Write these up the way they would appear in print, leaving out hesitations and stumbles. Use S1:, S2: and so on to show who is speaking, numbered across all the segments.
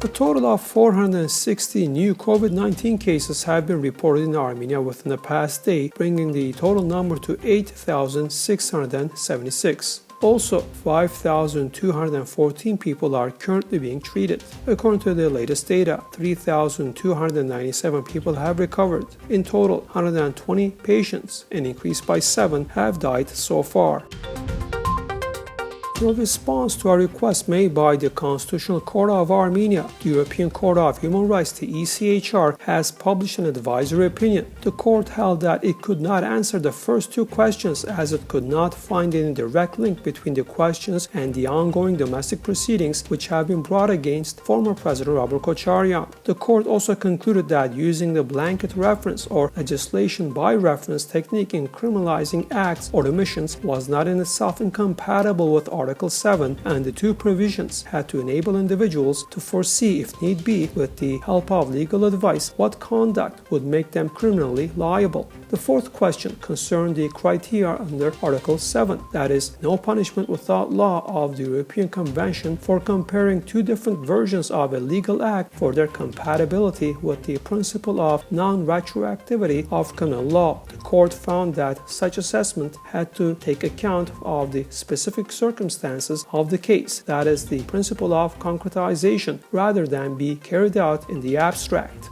S1: A total of 460 new COVID-19 cases have been reported in Armenia within the past day, bringing the total number to 8,676. Also, 5,214 people are currently being treated. According to the latest data, 3,297 people have recovered. In total, 120 patients, an increase by 7, have died so far. In response to a request made by the Constitutional Court of Armenia, the European Court of Human Rights, the ECHR, has published an advisory opinion. The court held that it could not answer the first two questions as it could not find any direct link between the questions and the ongoing domestic proceedings which have been brought against former President Robert Kocharyan. The court also concluded that using the blanket reference or legislation by reference technique in criminalizing acts or omissions was not in itself incompatible with Article 7, and the two provisions had to enable individuals to foresee, if need be, with the help of legal advice, what conduct would make them criminally liable. The fourth question concerned the criteria under Article 7, that is, no punishment without law of the European Convention for comparing two different versions of a legal act for their compatibility with the principle of non-retroactivity of criminal law. The court found that such assessment had to take account of the specific circumstances of the case, that is, the principle of concretization, rather than be carried out in the abstract.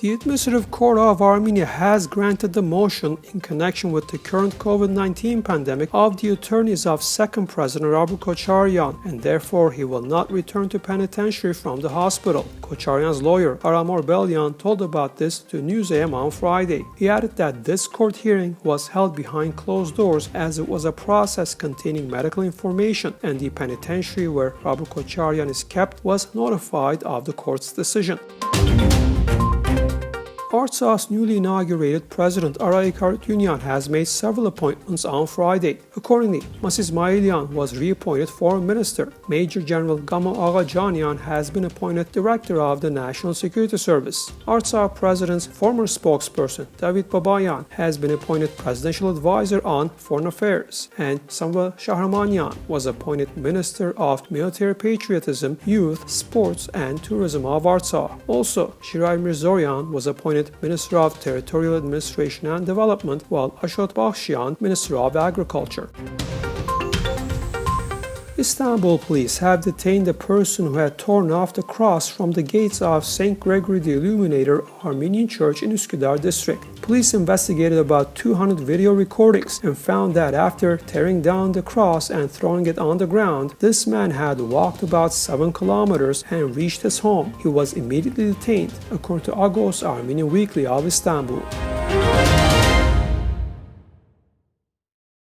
S1: The Administrative Court of Armenia has granted the motion in connection with the current COVID-19 pandemic of the attorneys of second President Robert Kocharyan, and therefore he will not return to penitentiary from the hospital. Kocharyan's lawyer, Aram Orbelyan, told about this to News-NEWS.am on Friday. He added that this court hearing was held behind closed doors as it was a process containing medical information, and the penitentiary where Robert Kocharyan is kept was notified of the court's decision. Artsakh's newly inaugurated President Robert Kocharyan has made several appointments on Friday. Accordingly, Mas Ismailyan was reappointed Foreign Minister. Major General Gamo Agajanian has been appointed Director of the National Security Service. Artsakh President's former spokesperson, David Babayan, has been appointed Presidential Advisor on Foreign Affairs, and Samuel Shahramanyan was appointed Minister of Military Patriotism, Youth, Sports, and Tourism of Artsakh. Also, Shiray Mirzoyan was appointed Minister of Territorial Administration and Development, while Ashot Bakhshian, Minister of Agriculture. Istanbul police have detained a person who had torn off the cross from the gates of St. Gregory the Illuminator Armenian Church in Üsküdar district. Police investigated about 200 video recordings and found that after tearing down the cross and throwing it on the ground, this man had walked about 7 kilometers and reached his home. He was immediately detained, according to Agos Armenian Weekly of Istanbul.